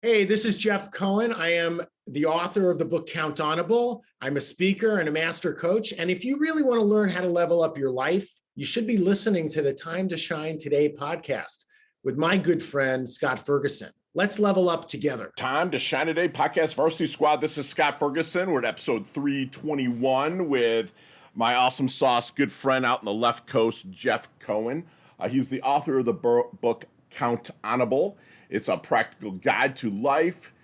Hey, this is Jeff Cohen. I am the author of the book Count Honorable. I'm a speaker and a master coach. And if you really want to learn how to level up your life, you should be listening to the Time to Shine Today podcast with my good friend, Scott Ferguson. Let's level up together. Time to Shine Today podcast Varsity Squad. This is Scott Ferguson. We're at episode 321 with my awesome sauce good friend out in the left coast, Jeff Cohen. He's the author of the book Count Honorable. It's a practical guide to life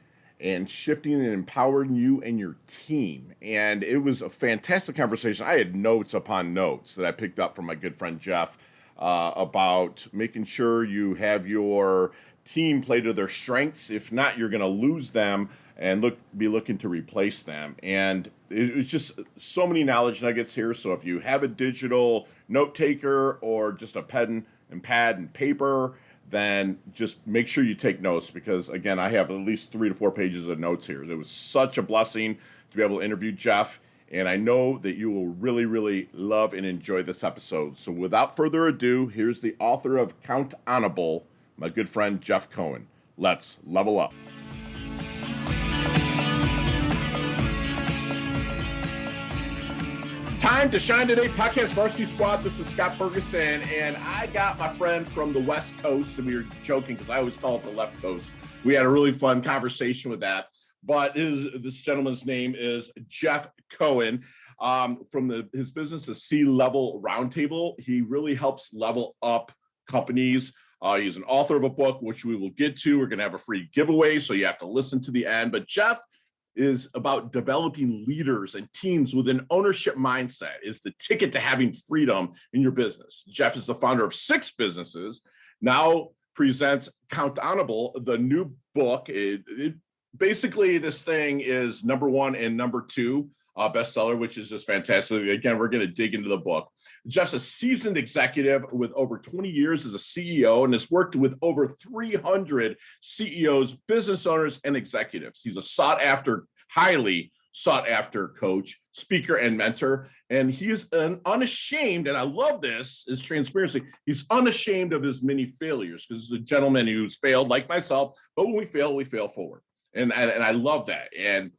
and shifting and empowering you and your team. And it was a fantastic conversation. I had notes upon notes that I picked up from my good friend Jeff about making sure you have your team play to their strengths. If not, you're going to lose them and be looking to replace them. And it was just so many knowledge nuggets here. So if you have a digital note taker or just a pen and pad and paper, then just make sure you take notes because, again, I have at least 3 to 4 pages of notes here. It was such a blessing to be able to interview Jeff, and I know that you will really, really love and enjoy this episode. So without further ado, here's the author of Count Honorable, my good friend Jeff Cohen. Let's level up. Time to Shine Today podcast Varsity Squad. This is Scott Ferguson, and I got my friend from the West Coast, and we were joking because I always call it the left coast. We had a really fun conversation with that, but this gentleman's name is Jeff Cohen. From his business is C-Level Roundtable. He really helps level up companies. He's an author of a book, which we will get to. We're going to have a free giveaway, so you have to listen to the end. But Jeff is about developing leaders and teams with an ownership mindset, is the ticket to having freedom in your business. Jeff is the founder of 6 businesses, now presents Count Honorable, the new book. Basically, this thing is number 1 and number 2 bestseller, which is just fantastic. Again, we're going to dig into the book. Jeff's a seasoned executive with over 20 years as a CEO and has worked with over 300 CEOs, business owners, and executives. He's a highly sought after coach, speaker, and mentor. And he is an unashamed, and I love this, is transparency. He's unashamed of his many failures because he's a gentleman who's failed like myself, but when we fail forward. And I love that. And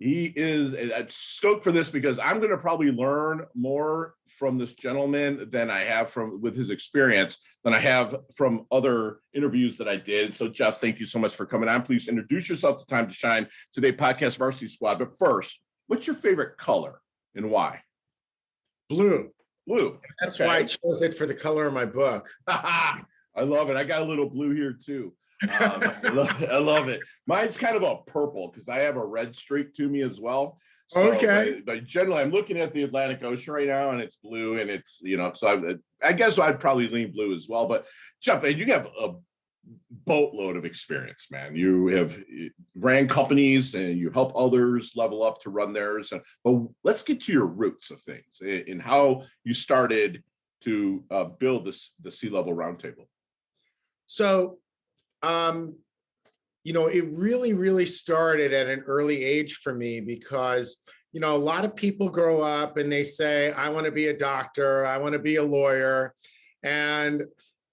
I'm stoked for this because I'm going to probably learn more from this gentleman than I have with his experience than I have from other interviews that I did. So Jeff, thank you so much for coming on. Please introduce yourself to Time to Shine Today podcast Varsity Squad. But first, what's your favorite color and why? Blue. That's why I chose it for the color of my book. I love it. I got a little blue here too. I love it. Mine's kind of a purple because I have a red streak to me as well. So, okay. But generally, I'm looking at the Atlantic Ocean right now, and it's blue, and it's so I guess I'd probably lean blue as well. But Jeff, you have a boatload of experience, man. You have ran companies, and you help others level up to run theirs. But let's get to your roots of things and how you started to build the C-Level Roundtable. So. It really started at an early age for me because, a lot of people grow up and they say, I want to be a doctor, I want to be a lawyer. And,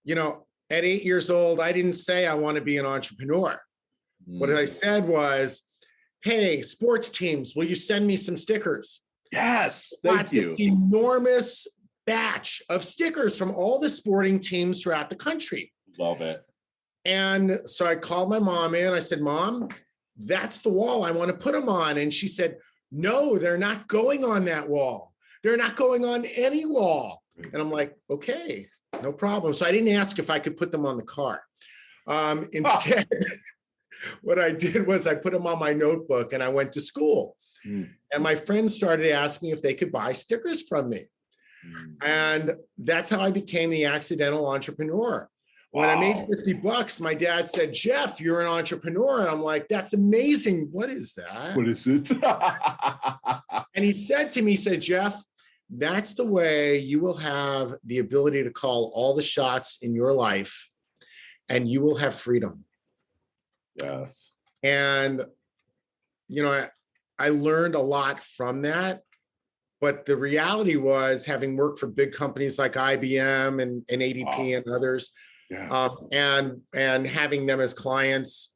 at 8 years old, I didn't say I want to be an entrepreneur. What I said was, hey, sports teams, will you send me some stickers? Yes, thank you. This enormous batch of stickers from all the sporting teams throughout the country. Love it. And so I called my mom in. I said, Mom, that's the wall I want to put them on. And she said, no, they're not going on that wall. They're not going on any wall. And I'm like, okay, no problem. So I didn't ask if I could put them on the car. Instead, what I did was I put them on my notebook and I went to school. And my friends started asking if they could buy stickers from me. And that's how I became the accidental entrepreneur. When I made $50, my dad said, Jeff, you're an entrepreneur. And I'm like, that's amazing. What is that? What is it? And he said to me, Jeff, that's the way you will have the ability to call all the shots in your life and you will have freedom. Yes. And, I learned a lot from that. But the reality was, having worked for big companies like IBM and ADP and others, and having them as clients,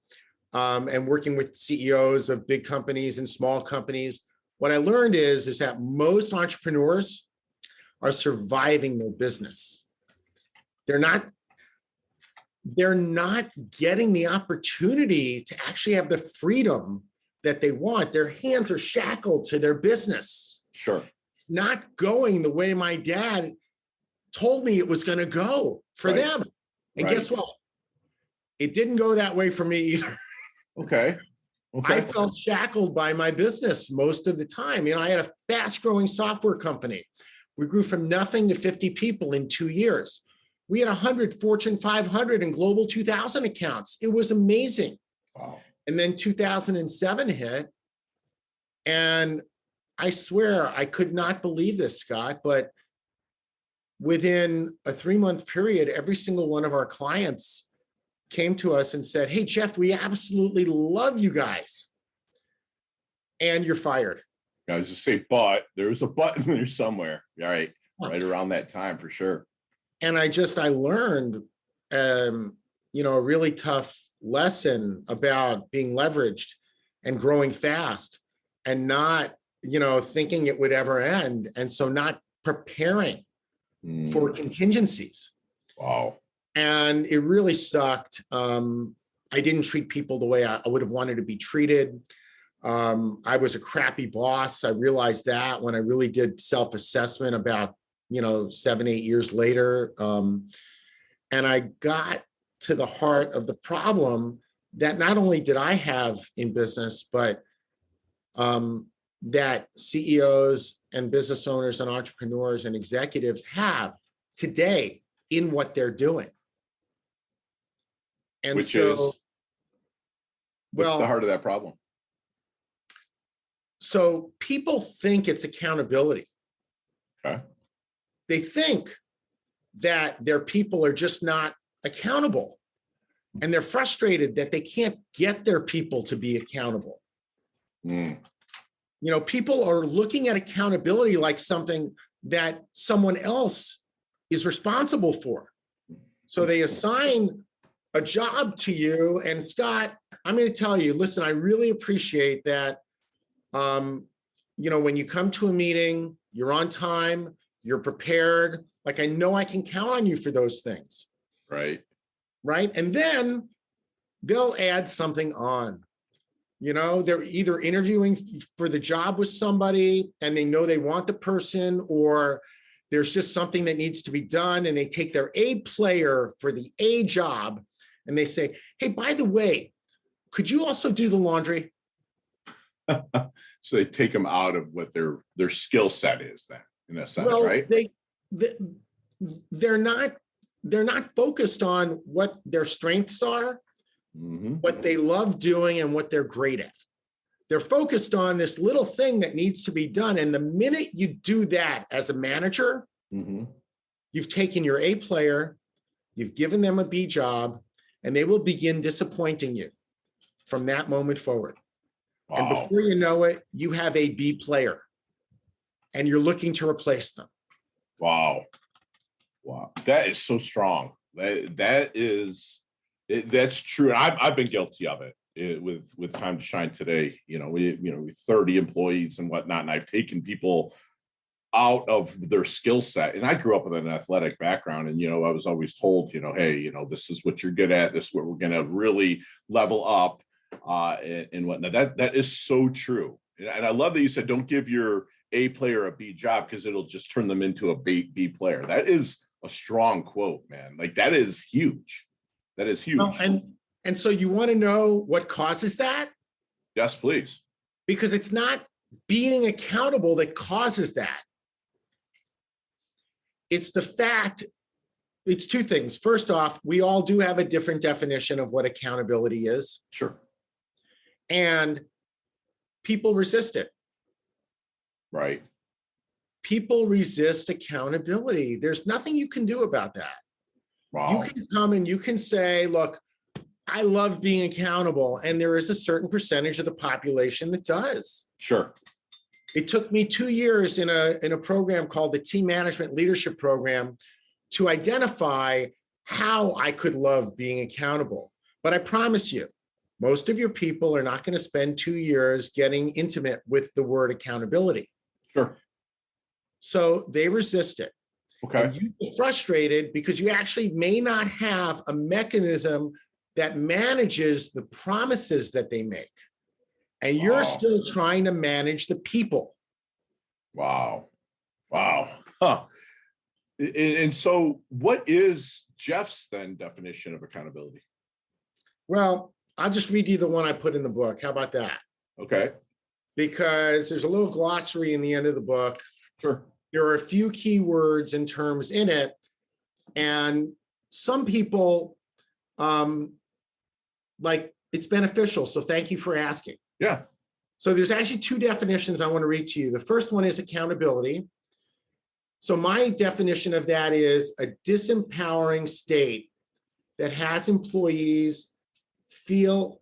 and working with CEOs of big companies and small companies, what I learned is that most entrepreneurs are surviving their business. They're not getting the opportunity to actually have the freedom that they want. Their hands are shackled to their business. Sure. It's not going the way my dad told me it was going to go for them. And guess what? It didn't go that way for me either. Okay. I felt shackled by my business most of the time. I had a fast growing software company. We grew from nothing to 50 people in 2 years. We had 100 Fortune 500 and Global 2000 accounts. It was amazing. Wow. And then 2007 hit. And I swear, I could not believe this, Scott, but within a 3-month period, every single one of our clients came to us and said, "Hey, Jeff, we absolutely love you guys. And you're fired." I was just say, but there was a button there somewhere. All right. Right around that time for sure. And I learned, a really tough lesson about being leveraged and growing fast and not, thinking it would ever end. And so not preparing for contingencies. Wow. And it really sucked. I didn't treat people the way I would have wanted to be treated. I was a crappy boss. I realized that when I really did self-assessment about, 7, 8 years later. And I got to the heart of the problem that not only did I have in business, but that CEOs and business owners and entrepreneurs and executives have today in what they're doing. And what's the heart of that problem? So people think it's accountability. Okay. They think that their people are just not accountable. And they're frustrated that they can't get their people to be accountable. People are looking at accountability like something that someone else is responsible for. So they assign a job to you. And Scott, I'm going to tell you, listen, I really appreciate that. When you come to a meeting, you're on time, you're prepared. Like, I know I can count on you for those things. Right. And then they'll add something on. They're either interviewing for the job with somebody and they know they want the person, or there's just something that needs to be done. And they take their A player for the A job and they say, "Hey, by the way, could you also do the laundry?" So they take them out of what their skill set is then, in a sense, right? They're not focused on what their strengths are, what they love doing and what they're great at. They're focused on this little thing that needs to be done. And the minute you do that as a manager, you've taken your A player, you've given them a B job, and they will begin disappointing you from that moment forward. Wow. And before you know it, you have a B player and you're looking to replace them. Wow. That is so strong. That's true. I've been guilty of it with Time to Shine today. We 30 employees and whatnot, and I've taken people out of their skill set. And I grew up with an athletic background, and I was always told, hey, this is what you're good at. This is what we're going to really level up and whatnot. That is so true. And I love that you said, don't give your A player a B job because it'll just turn them into a B player. That is a strong quote, man. Like, that is huge. That is huge. Well, and so you want to know what causes that? Yes, please. Because it's not being accountable that causes that. It's the fact, it's two things. First off, we all do have a different definition of what accountability is. Sure. And people resist it. Right. People resist accountability. There's nothing you can do about that. Wow. You can come and you can say, look, I love being accountable. And there is a certain percentage of the population that does. Sure. It took me 2 years in a program called the Team Management Leadership Program to identify how I could love being accountable. But I promise you, Most of your people are not going to spend 2 years getting intimate with the word accountability. Sure. So they resist it. Okay. And you get frustrated because you actually may not have a mechanism that manages the promises that they make. And you're still trying to manage the people. Wow. Huh. And so what is Jeff's then definition of accountability? Well, I'll just read you the one I put in the book. How about that? Okay. Because there's a little glossary in the end of the book. Sure. There are a few key words and terms in it. And some people like it's beneficial. So thank you for asking. Yeah. So there's actually 2 definitions I want to read to you. The first one is accountability. So my definition of that is a disempowering state that has employees feel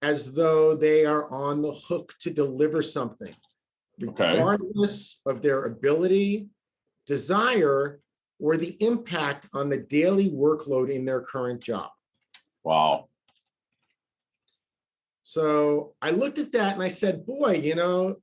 as though they are on the hook to deliver something, regardless of their ability, desire, or the impact on the daily workload in their current job. Wow. So I looked at that and I said, boy,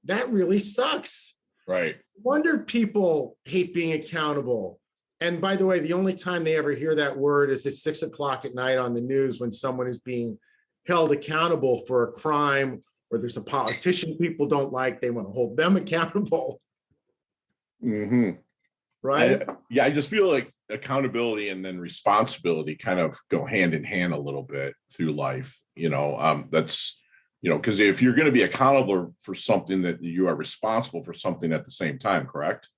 that really sucks. Right. Wonder people hate being accountable. And by the way, the only time they ever hear that word is at 6 o'clock at night on the news when someone is being held accountable for a crime, or there's a politician people don't like, they want to hold them accountable. Mm-hmm. Right? I just feel like accountability and then responsibility kind of go hand in hand a little bit through life. That's, because if you're going to be accountable for something, that you are responsible for something at the same time, correct?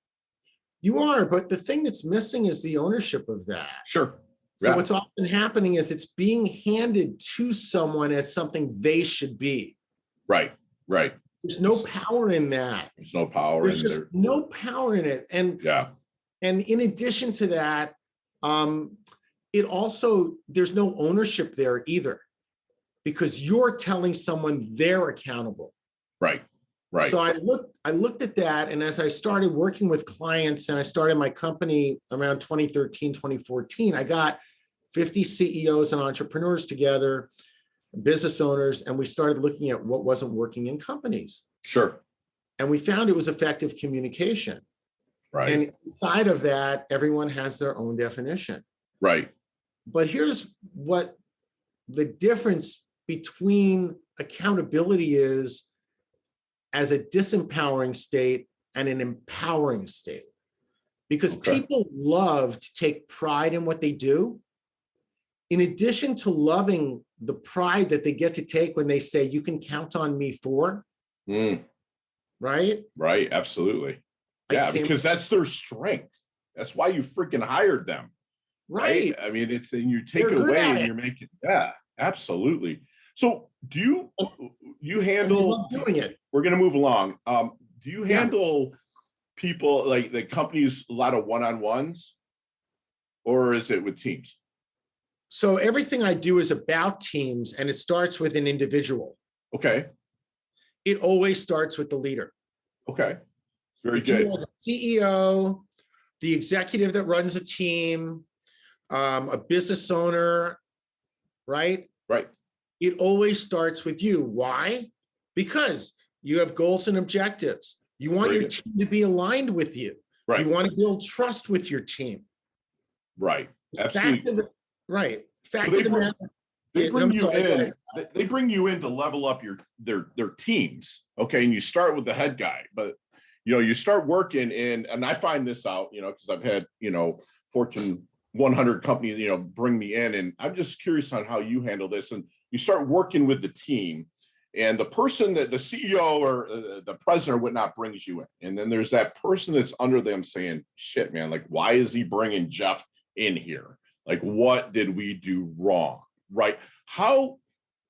You are, but the thing that's missing is the ownership of that. Sure. So what's often happening is it's being handed to someone as something they should be. Right. There's no power in that. There's no power. There's just no power in it. And in addition to that, it also, there's no ownership there either, because you're telling someone they're accountable. Right. So I looked at that, and as I started working with clients and I started my company around 2013, 2014, I got 50 CEOs and entrepreneurs together, business owners, and we started looking at what wasn't working in companies. Sure. And we found it was effective communication. Right. And inside of that, everyone has their own definition. Right. But here's what the difference between accountability is as a disempowering state and an empowering state. Because people love to take pride in what they do. In addition to loving the pride that they get to take when they say, you can count on me for, right? Right, absolutely. Yeah, because that's their strength. You freaking hired them. Right. I mean, it's, and you take it away and you're making, absolutely. So do you handle doing it? We're going to move along. Do you handle people like the companies, a lot of one-on-ones, or is it with teams? So everything I do is about teams, and it starts with an individual. Okay. It always starts with the leader. Okay. Very if good. You are the CEO, the executive that runs a team, a business owner, right? Right. It always starts with you. Why? Because you have goals and objectives. You want your team to be aligned with you. Right. You want to build trust with your team. Right. Absolutely. They bring you in to level up their teams. Okay. And you start with the head guy, but you start working and I find this out, because I've had, Fortune 100 companies, bring me in, and I'm just curious on how you handle this. And you start working with the team, and the person that the CEO or the president or whatnot brings you in. And then there's that person that's under them saying, shit, man, like, why is he bringing Jeff in here? Like, what did we do wrong? Right. How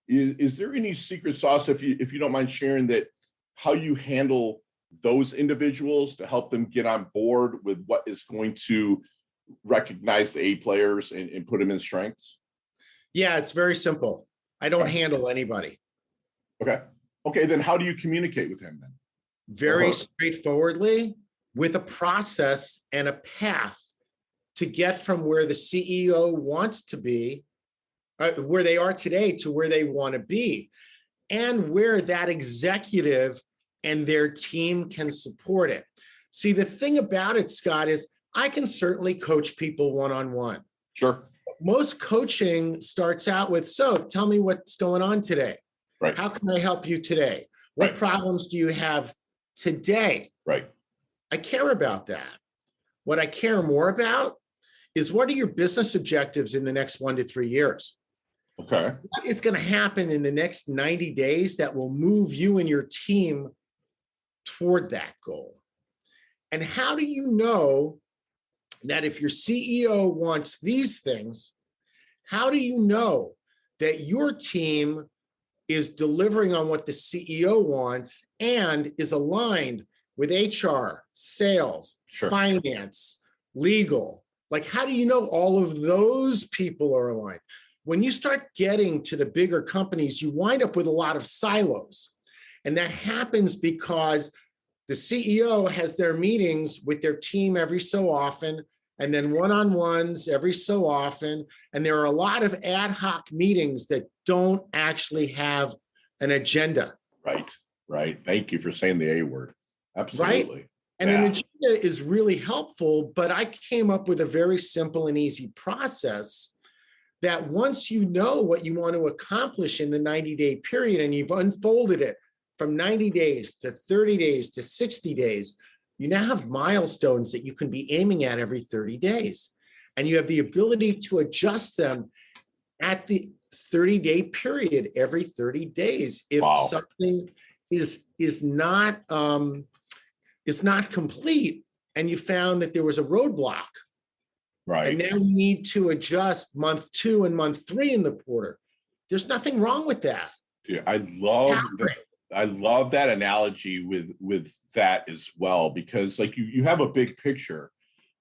is there any secret sauce, if you don't mind sharing that, how you handle those individuals to help them get on board with what is going to recognize the A players and put them in strengths? Yeah, it's very simple. I don't handle anybody. Okay. Then how do you communicate with him then? Very straightforwardly, with a process and a path to get from where the CEO wants to be where they are today to where they want to be, and where that executive and their team can support it. See, the thing about it, Scott, is I can certainly coach people one-on-one. Sure. Most coaching starts out with, so tell me what's going on today. Right. How can I help you today? What Right. problems do you have today? Right. I care about that. What I care more about is, what are your business objectives in the next 1 to 3 years? Okay. What is going to happen in the next 90 days that will move you and your team toward that goal? And how do you know that if your CEO wants these things, how do you know that your team is delivering on what the CEO wants and is aligned with HR, sales, Sure. finance, legal? Like, how do you know all of those people are aligned? When you start getting to the bigger companies, you wind up with a lot of silos. And that happens because the CEO has their meetings with their team every so often, and then one-on-ones every so often. And there are a lot of ad hoc meetings that don't actually have an agenda. Right. Right. Thank you for saying the A word. Absolutely. Right? And an agenda is really helpful, but I came up with a very simple and easy process that once you know what you want to accomplish in the 90-day period, and you've unfolded it from 90 days to 30 days to 60 days, you now have milestones that you can be aiming at every 30 days. And you have the ability to adjust them at the 30-day period every 30 days. If something is not complete and you found that there was a roadblock, right, and now you need to adjust month 2 and month 3 in the quarter, there's nothing wrong with that. Yeah, I love that analogy with that as well, because like you have a big picture,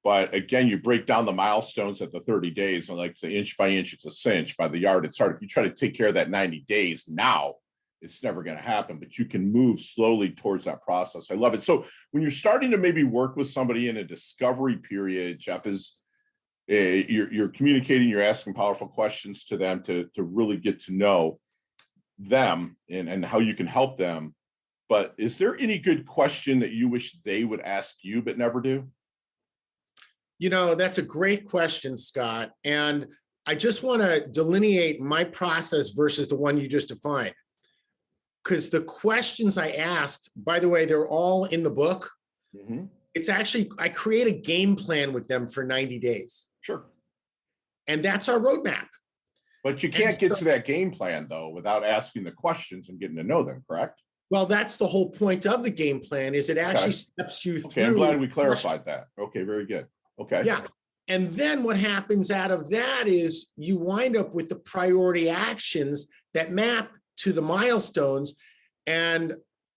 but again, you break down the milestones at the 30 days, and like say inch by inch, it's a cinch, by the yard, it's hard. If you try to take care of that 90 days now, it's never going to happen, but you can move slowly towards that process. I love it. So when you're starting to maybe work with somebody in a discovery period, Jeff, is you're communicating, you're asking powerful questions to them to really get to know them and how you can help them. But is there any good question that you wish they would ask you but never do? You know, that's a great question, Scott. And I just want to delineate my process versus the one you just defined. Because the questions I asked, by the way, they're all in the book. Mm-hmm. It's actually, I create a game plan with them for 90 days. Sure. And that's our roadmap. But you can't get to that game plan, though, without asking the questions and getting to know them, correct? Well, that's the whole point of the game plan, is it actually steps you through. Okay, I'm glad we clarified that. Okay, very good. Okay. Yeah. And then what happens out of that is you wind up with the priority actions that map to the milestones, and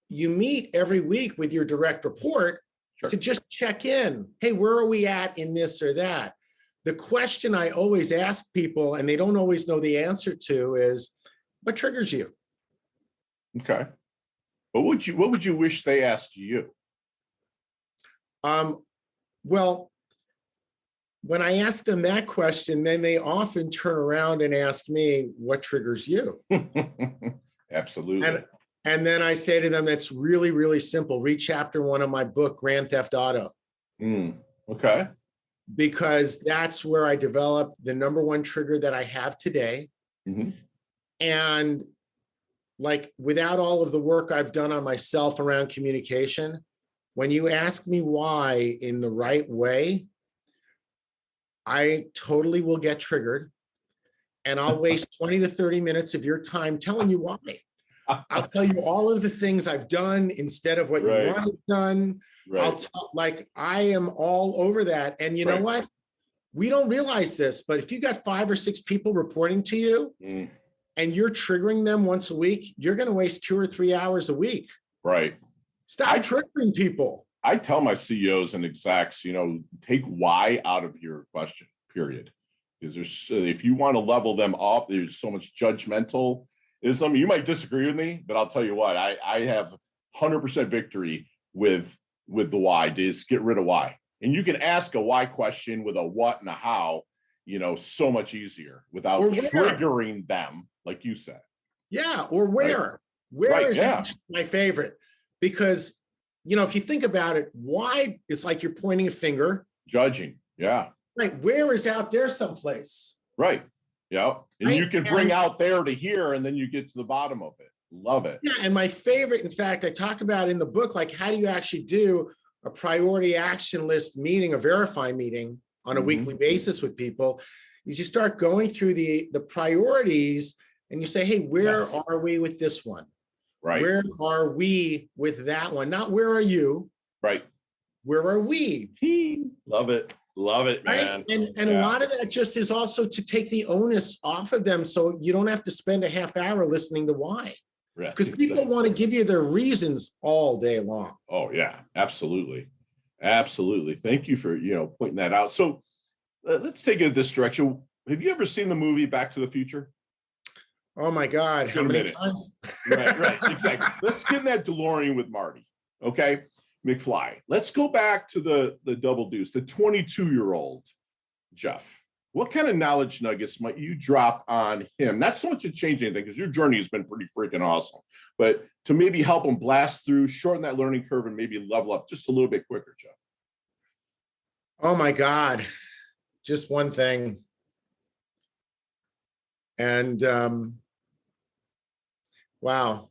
you meet every week with your direct report to just check in. Hey, where are we at in this or that? The question I always ask people, and they don't always know the answer to, is what triggers you? Okay. What would you wish they asked you? Well, when I ask them that question, then they often turn around and ask me, what triggers you? Absolutely. And then I say to them, that's really, really simple. Read chapter 1 of my book, Grand Theft Auto. Okay. Because that's where I developed the number one trigger that I have today. Mm-hmm. And like, without all of the work I've done on myself around communication, when you ask me why in the right way, I totally will get triggered, and I'll waste 20 to 30 minutes of your time telling you why. I'll tell you all of the things I've done instead of what you want done. Right. I am all over that. And you know what? We don't realize this, but if you got 5 or 6 people reporting to you and you're triggering them once a week, you're going to waste 2 or 3 hours a week. Right. Stop triggering people. I tell my CEOs and execs, take why out of your question, period. Because if you want to level them up, there's so much judgmentalism. You might disagree with me, but I'll tell you what, I have 100% victory with the why. Just get rid of why. And you can ask a why question with a what and a how, so much easier without Or where? triggering them, like you said. Yeah, or where? Right. Where Right, is yeah. my favorite? Because, if you think about it, why it's like you're pointing a finger. Judging. Yeah. Right. Where is out there someplace? Right. Yeah. And Right? you can bring out there to here, and then you get to the bottom of it. Love it. Yeah. And my favorite, in fact, I talk about in the book, like how do you actually do a priority action list meeting, a verify meeting on a weekly basis with people, is you start going through the priorities and you say, hey, where are we with this one? Right. Where are we with that one? Not where are you? Right. Where are we? Team. Love it. Love it, man. Right? And a lot of that just is also to take the onus off of them so you don't have to spend a half hour listening to why. Because people want to give you their reasons all day long. Oh, yeah, absolutely. Absolutely. Thank you for, pointing that out. So let's take it this direction. Have you ever seen the movie Back to the Future? Oh my God. How many times? Right, exactly. Let's get in that DeLorean with Marty. Okay. McFly. Let's go back to the double deuce, the 22-year-old Jeff. What kind of knowledge nuggets might you drop on him? Not so much to change anything, because your journey has been pretty freaking awesome, but to maybe help him blast through, shorten that learning curve, and maybe level up just a little bit quicker, Jeff. Oh my God. Just one thing. And wow.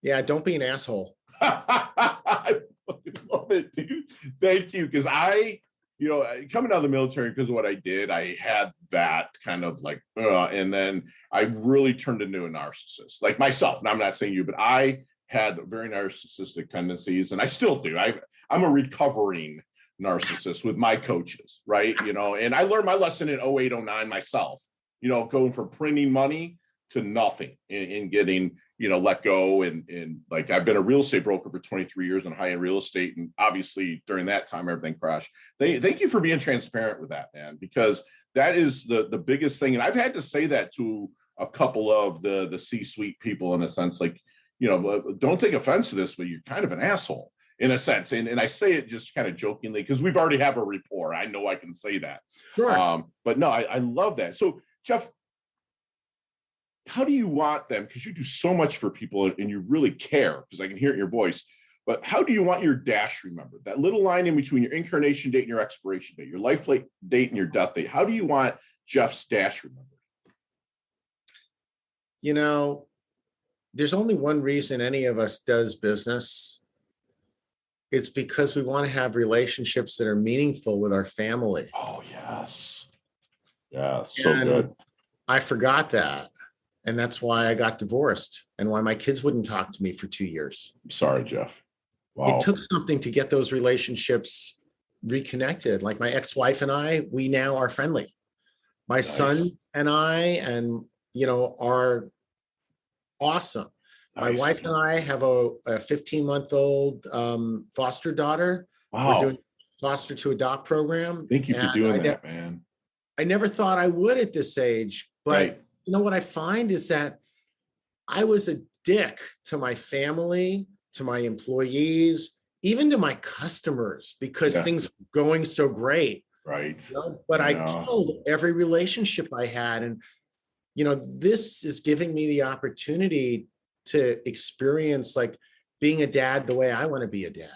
Yeah, don't be an asshole. I fucking love it, dude. Thank you. Because coming out of the military, because of what I did, I had that kind of like, and then I really turned into a narcissist, like myself. And I'm not saying you, but I had very narcissistic tendencies, and I still do. I'm a recovering narcissist with my coaches, right? And I learned my lesson in 08, 09 myself, going from printing money to nothing in getting, let go. And like, I've been a real estate broker for 23 years in high-end real estate. And obviously during that time, everything crashed. Thank you for being transparent with that, man, because that is the biggest thing. And I've had to say that to a couple of the C-suite people, in a sense, like, don't take offense to this, but you're kind of an asshole in a sense. And I say it just kind of jokingly, because we've already have a rapport. I know I can say that. Sure. But no, I love that. So Jeff, how do you want them? Because you do so much for people and you really care, because I can hear it in your voice. But how do you want your dash remembered? That little line in between your incarnation date and your expiration date, your life date and your death date. How do you want Jeff's dash remembered? There's only one reason any of us does business. It's because we want to have relationships that are meaningful with our family. Oh, yes. Yeah, so good. I forgot that. And that's why I got divorced and why my kids wouldn't talk to me for 2 years. I'm sorry, Jeff. Wow. It took something to get those relationships reconnected. Like my ex-wife and I, we now are friendly. My son and I, are awesome. My wife and I have a 15-month-old foster daughter. Wow. We're doing foster to adopt program. Thank you for doing that, man. I never thought I would at this age, but what I find is that I was a dick to my family, to my employees, even to my customers, because things were going so great. Right. But I killed every relationship I had. And, this is giving me the opportunity to experience like being a dad the way I want to be a dad.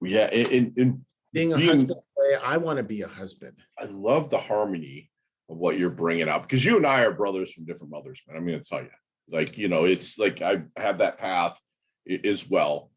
Yeah. And being a husband the way I want to be a husband. I love the harmony of what you're bringing up, because you and I are brothers from different mothers, man. I'm going to tell you, like, it's like I have that path as well.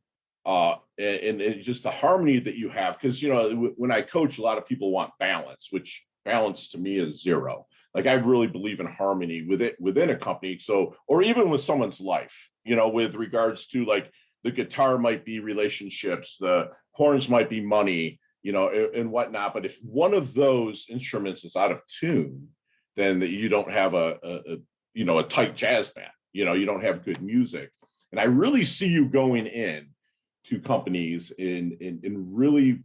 And it's just the harmony that you have, because, when I coach, a lot of people want balance, which balance to me is zero. Like, I really believe in harmony within a company. So, or even with someone's life, with regards to like the guitar might be relationships, the horns might be money, and whatnot. But if one of those instruments is out of tune, then you don't have a tight jazz band, you don't have good music. And I really see you going in to companies in really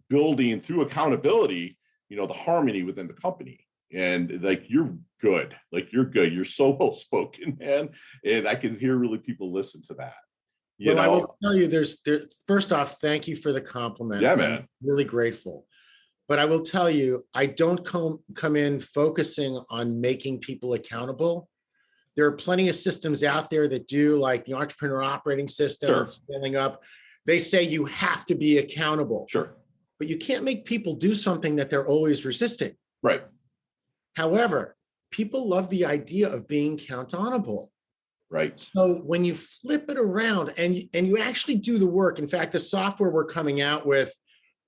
building through accountability, the harmony within the company. And like, you're good. You're so well spoken, man. And I can hear really people listen to that. Well, I will tell you, there's first off, thank you for the compliment. Yeah, man. I'm really grateful. But I will tell you, I don't come in focusing on making people accountable. There are plenty of systems out there that do, like the entrepreneur operating system Sure. and scaling up. They say you have to be accountable, Sure. but you can't make people do something that they're always resisting. Right. However, people love the idea of being countable. Right. So when you flip it around and you actually do the work, in fact, the software we're coming out with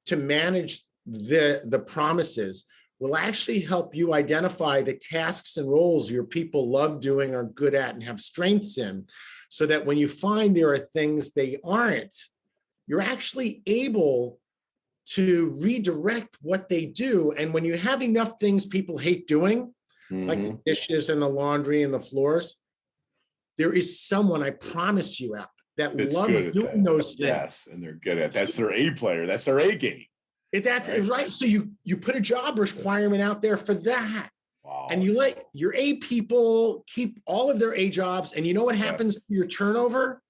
to manage the promises will actually help you identify the tasks and roles your people love doing, are good at, and have strengths in, so that when you find there are things they aren't, you're actually able to redirect what they do. And when you have enough things people hate doing, like the dishes and the laundry and the floors, there is someone, I promise you, out that It's loves good at doing that. those things. Yes, and they're good at that's their A player. That's their A game. That's right. So you put a job requirement out there for that. Wow. And you let your A people keep all of their A jobs. And you know what happens to your turnover?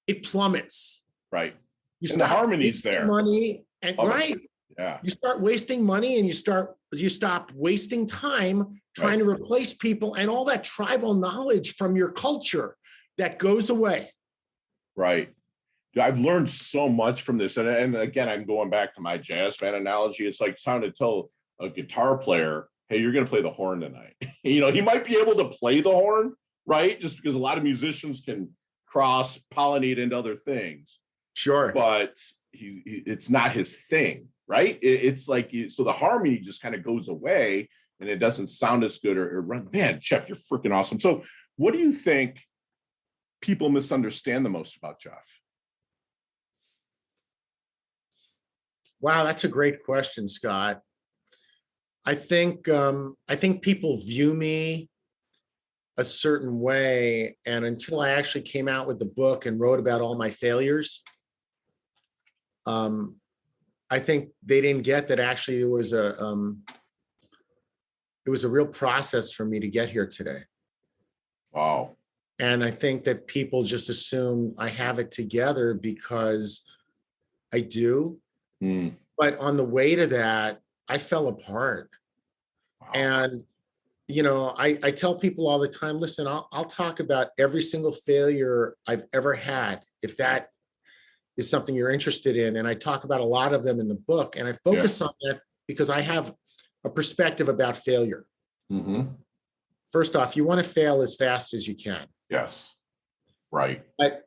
It plummets. Right. You and the harmony's there. Money and right. Yeah. You start wasting money and you stop wasting time trying to replace people, and all that tribal knowledge from your culture that goes away. Right. I've learned so much from this. And again, I'm going back to my jazz band analogy. It's like trying to tell a guitar player, hey, you're going to play the horn tonight. He might be able to play the horn, right? Just because a lot of musicians can cross pollinate into other things. Sure. But it's not his thing, right? It's like, so the harmony just kind of goes away and it doesn't sound as good or run. Man, Jeff, you're freaking awesome. So what do you think people misunderstand the most about Jeff? Wow, that's a great question, Scott. I think people view me a certain way, and until I actually came out with the book and wrote about all my failures, I think they didn't get that actually it was a real process for me to get here today. Wow. And I think that people just assume I have it together because I do. But on the way to that, I fell apart. Wow. And, I tell people all the time, listen, I'll talk about every single failure I've ever had, if that is something you're interested in. And I talk about a lot of them in the book. And I focus on that because I have a perspective about failure. First off, you want to fail as fast as you can. Yes. Right. But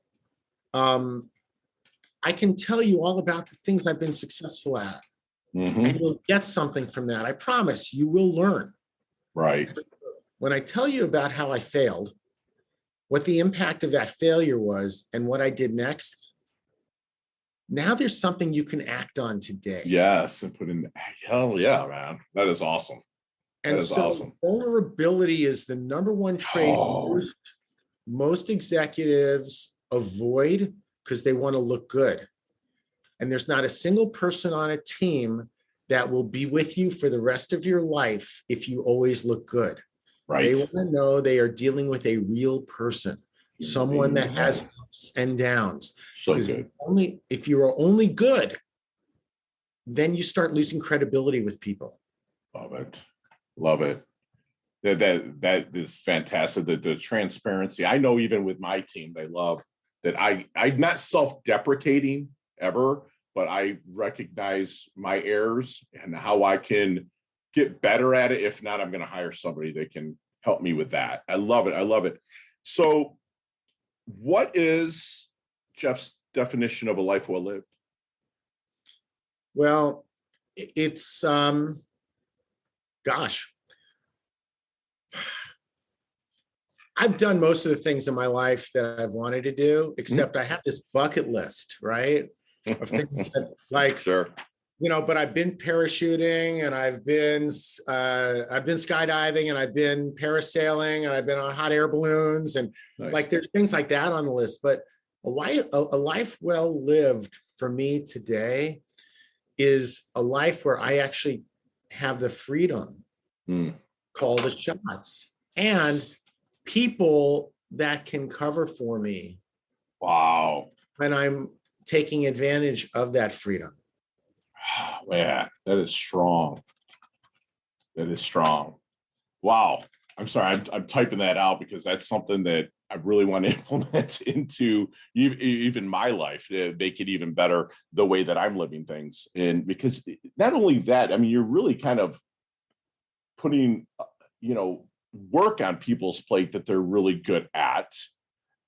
I can tell you all about the things I've been successful at. And you'll get something from that. I promise you will learn. Right. When I tell you about how I failed, what the impact of that failure was, and what I did next, now there's something you can act on today. Yes. And put in, hell yeah, man. That is awesome. And that is so awesome. Vulnerability is the number one trait most executives avoid because they want to look good. And there's not a single person on a team that will be with you for the rest of your life if you always look good. Right. They want to know they are dealing with a real person, someone that has ups and downs. So good. If you are only good, then you start losing credibility with people. Love it. Love it. That is fantastic. The transparency. I know even with my team, they love that I'm not self-deprecating ever, but I recognize my errors and how I can get better at it. If not, I'm going to hire somebody that can help me with that. I love it. I love it. So what is Jeff's definition of a life well lived? Well, it's, gosh, I've done most of the things in my life that I've wanted to do, except I have this bucket list, right? Of things that, like, sure. But I've been parachuting and I've been skydiving and I've been parasailing and I've been on hot air balloons and like there's things like that on the list. But a life well lived for me today is a life where I actually have the freedom, call the shots, and people that can cover for me. Wow. When I'm taking advantage of that freedom. Man, that is strong. That is strong. Wow. I'm sorry. I'm typing that out because that's something that I really want to implement into even my life to make it even better the way that I'm living things. And because not only that, I mean, you're really kind of putting, work on people's plate that they're really good at,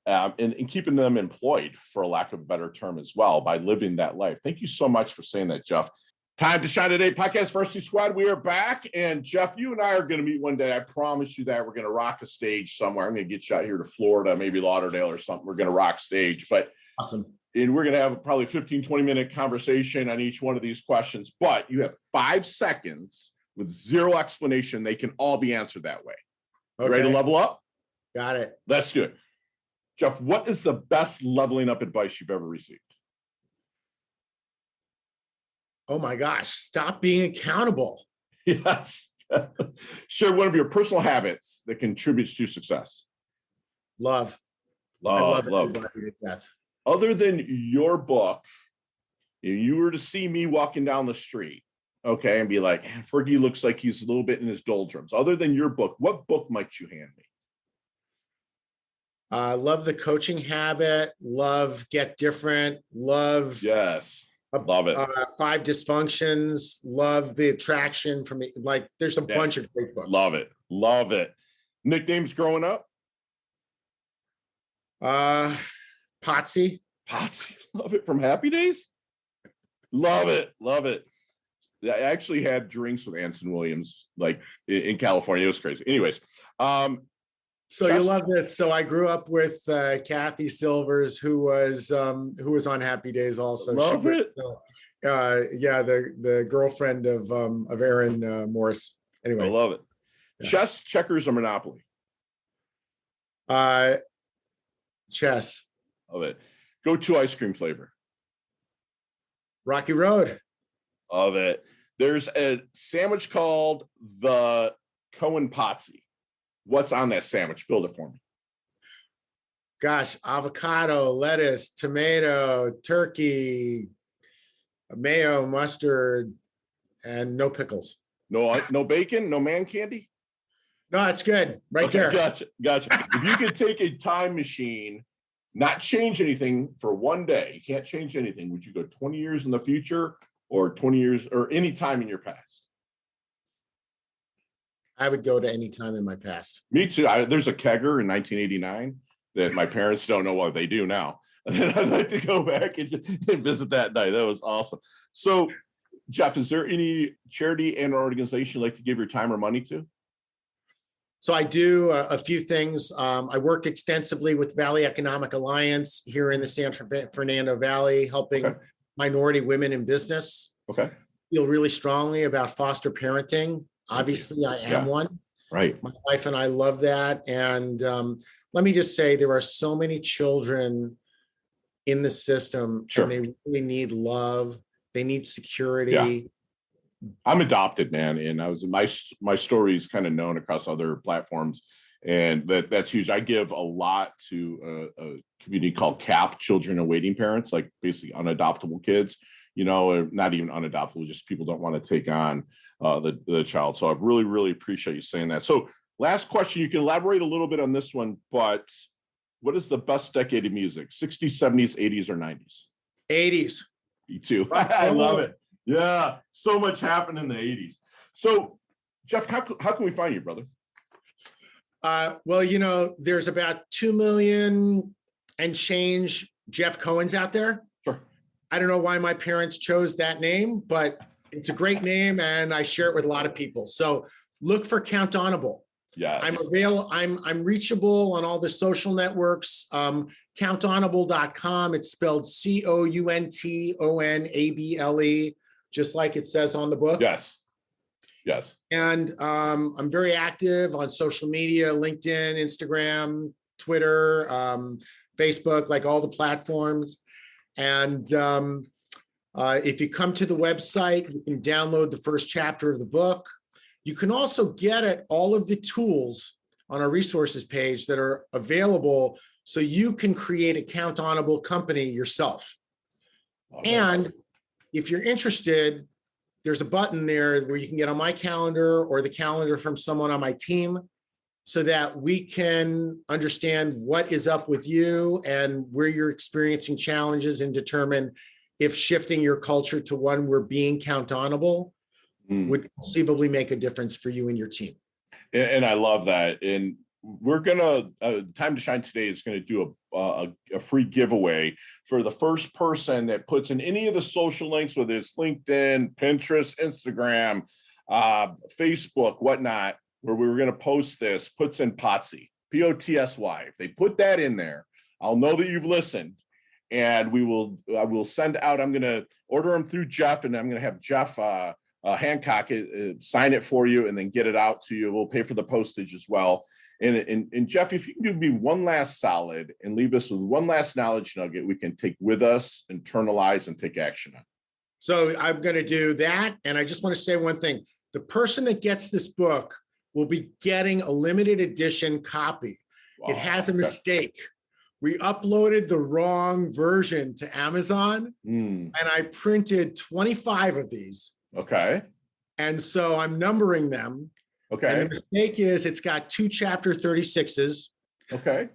and keeping them employed, for a lack of a better term, as well, by living that life. Thank you so much for saying that, Jeff. Time to Shine Today podcast Varsity Squad. We are back, and Jeff, you and I are going to meet one day. I promise you that. We're going to rock a stage somewhere. I'm going to get you out here to Florida, maybe Lauderdale or something. We're going to rock stage, but Awesome. And we're going to have probably 15-20 minute conversation on each one of these questions, but you have 5 seconds with zero explanation. They can all be answered that way. Okay. Ready to level up? Got it. Let's do it. Jeff, what is the best leveling up advice you've ever received? Oh my gosh, stop being accountable. Yes. Share one of your personal habits that contributes to success. Love. I love. everybody to death. Other than your book, if you were to see me walking down the street, okay, and be like, Fergie looks like he's a little bit in his doldrums. Other than your book, what book might you hand me? Love the Coaching Habit. Love Get Different. Love. Yes. Love it. 5 Dysfunctions. Love the Attraction from like. There's a bunch of great books. Love it. Love it. Nicknames growing up? Potsy. Potsy. Love it. From Happy Days? Love it. Love it. I actually had drinks with Anson Williams, like in California. It was crazy. Anyways. So you love it. So I grew up with Kathy Silvers, who was on Happy Days also. Love it. Yeah, the girlfriend of Aaron Morris. Anyway, I love it. Yeah. Chess, checkers, or Monopoly? Chess. Love it. Go-to ice cream flavor? Rocky Road. Love it. There's a sandwich called the Cohen Potsy. What's on that sandwich? Build it for me. Gosh, avocado, lettuce, tomato, turkey, mayo, mustard, and no pickles. No bacon, no man candy? No, it's good. Right there. Gotcha. If you could take a time machine, not change anything for one day, you can't change anything, would you go 20 years in the future or 20 years or any time in your past? I would go to any time in my past. Me too. There's a kegger in 1989 that my parents don't know what they do now. And I'd like to go back and visit that night. That was awesome. So, Jeff, is there any charity and organization you'd like to give your time or money to? So I do a few things. I work extensively with Valley Economic Alliance here in the San Fernando Valley, helping minority women in business. Okay. Feel really strongly about foster parenting. Obviously, I am one. Right. My wife and I love that. And let me just say, there are so many children in the system, and they really need love. They need security. Yeah. I'm adopted, man, and I was my story is kind of known across other platforms, and that's huge. I give a lot to a community called CAP, Children Awaiting Parents, like basically unadoptable kids. Not even unadoptable, just people don't want to take on the child. So I really, really appreciate you saying that. So last question, you can elaborate a little bit on this one, but what is the best decade of music? 60s, 70s, 80s, or 90s? 80s. Me too. I love it. Yeah. So much happened in the 80s. So Jeff, how can we find you, brother? Well, there's about 2 million and change Jeff Cohens out there. Sure. I don't know why my parents chose that name, but it's a great name and I share it with a lot of people. So look for Count Honorable. Yeah. I'm reachable on all the social networks. Countonable.com. It's spelled COUNTONABLE, just like it says on the book. Yes. And I'm very active on social media, LinkedIn, Instagram, Twitter, Facebook, like all the platforms. And if you come to the website, you can download the first chapter of the book. You can also get at all of the tools on our resources page that are available so you can create a Count Honorable company yourself. And if you're interested, there's a button there where you can get on my calendar or the calendar from someone on my team so that we can understand what is up with you and where you're experiencing challenges and determine if shifting your culture to one where being countable would conceivably make a difference for you and your team. And I love that. And we're gonna Time to Shine today is going to do a free giveaway for the first person that puts in any of the social links, whether it's LinkedIn, Pinterest, Instagram, Facebook, whatnot, where we were going to post this, puts in Potsy, Potsy. If they put that in there, I'll know that you've listened, and I will send out. I'm going to order them through Jeff, and I'm going to have Jeff Hancock sign it for you, and then get it out to you. We'll pay for the postage as well. And Jeff, if you can do me one last solid and leave us with one last knowledge nugget we can take with us, internalize, and take action on. So I'm going to do that. And I just want to say one thing. The person that gets this book will be getting a limited edition copy. Wow. It has a mistake. We uploaded the wrong version to Amazon, and I printed 25 of these. Okay. And so I'm numbering them. Okay. And the mistake is it's got 2 chapter 36s. Okay.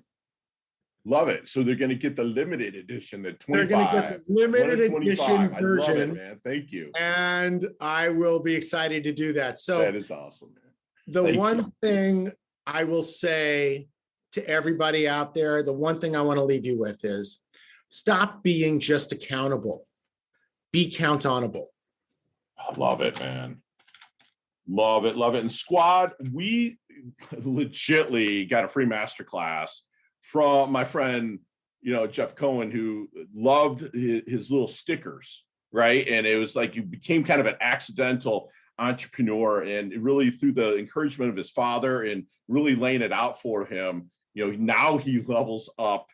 Love it. So they're going to get the limited edition, the 25. They're going to get the limited edition version. I love it, man. Thank you. And I will be excited to do that. So that is awesome, man. The one thing I will say to everybody out there, the one thing I want to leave you with is stop being just accountable. Be countable. I love it, man. Love it. Love it. And squad, we legitly got a free masterclass from my friend, Jeff Cohen, who loved his little stickers, right? And it was like you became kind of an accidental entrepreneur, and really through the encouragement of his father and really laying it out for him, now he levels up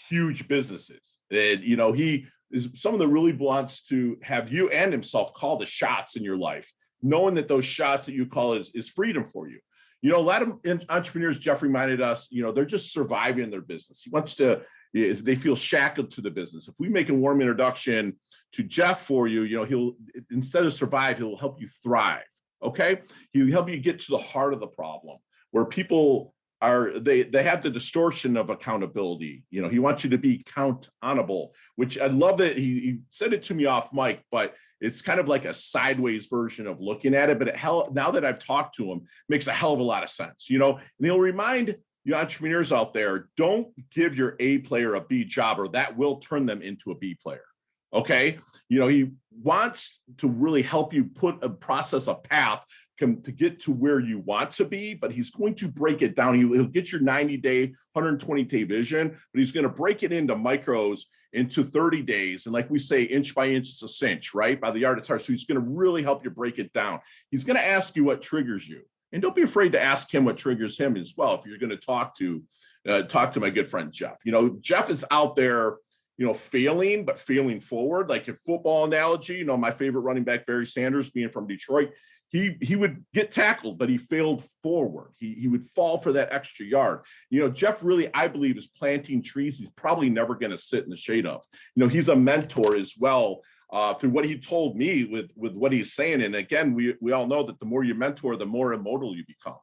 huge businesses. And, he is someone that really wants to have you and himself call the shots in your life, knowing that those shots that you call is freedom for you. A lot of entrepreneurs, Jeff reminded us, they're just surviving their business. He wants to, they feel shackled to the business. If we make a warm introduction to Jeff for you, he'll, instead of survive, he'll help you thrive. Okay. He'll help you get to the heart of the problem where people they have the distortion of accountability. He wants you to be countable, which I love that he said it to me off mic, but it's kind of like a sideways version of looking at it. But now that I've talked to him, makes a hell of a lot of sense, and he'll remind you entrepreneurs out there, don't give your A player a B job, or that will turn them into a B player. Okay. He wants to really help you put a process, a path to get to where you want to be, but he's going to break it down. He'll get your 90-day, 120-day vision, but he's going to break it into micros into 30 days. And like we say, inch by inch, it's a cinch, right? By the yard, it's hard. So he's going to really help you break it down. He's going to ask you what triggers you. And don't be afraid to ask him what triggers him as well. If you're going to talk to my good friend, Jeff, Jeff is out there, failing, but failing forward. Like a football analogy, my favorite running back, Barry Sanders, being from Detroit, he would get tackled, but he failed forward. He would fall for that extra yard. Jeff really, I believe, is planting trees he's probably never going to sit in the shade of. He's a mentor as well, through what he told me with what he's saying. And again, we all know that the more you mentor, the more immortal you become.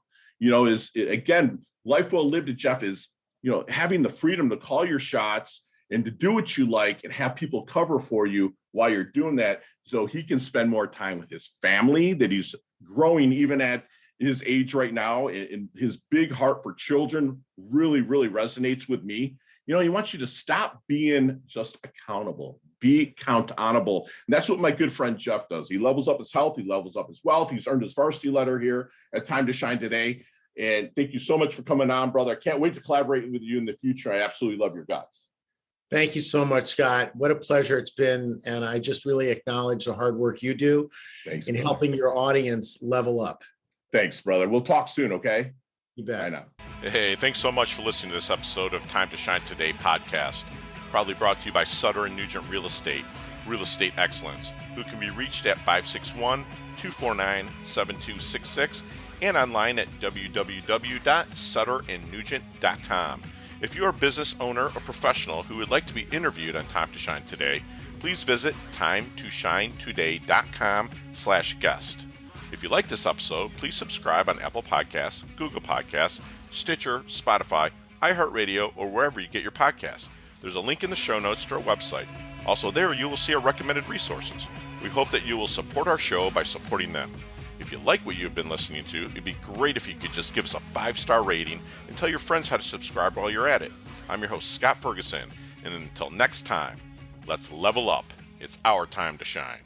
Again, life well lived to Jeff is, having the freedom to call your shots and to do what you like and have people cover for you while you're doing that, so he can spend more time with his family that he's growing even at his age right now. And his big heart for children really, really resonates with me. He wants you to stop being just accountable, be countable. And that's what my good friend Jeff does. He levels up his health. He levels up his wealth. He's earned his varsity letter here at Time to Shine today. And thank you so much for coming on, brother. I can't wait to collaborate with you in the future. I absolutely love your guts. Thank you so much, Scott. What a pleasure it's been. And I just really acknowledge the hard work you do in helping your audience level up. Thanks, brother. We'll talk soon, okay? You bet. I know. Hey, thanks so much for listening to this episode of Time to Shine Today podcast. Proudly brought to you by Sutter and Nugent Real Estate Excellence, who can be reached at 561-249-7266 and online at www.sutterandnugent.com. If you're a business owner or professional who would like to be interviewed on Time to Shine Today, please visit timetoshinetoday.com/guest. If you like this episode, please subscribe on Apple Podcasts, Google Podcasts, Stitcher, Spotify, iHeartRadio, or wherever you get your podcasts. There's a link in the show notes to our website. Also there, you will see our recommended resources. We hope that you will support our show by supporting them. If you like what you've been listening to, it'd be great if you could just give us a 5-star rating and tell your friends how to subscribe while you're at it. I'm your host, Scott Ferguson, and until next time, let's level up. It's our time to shine.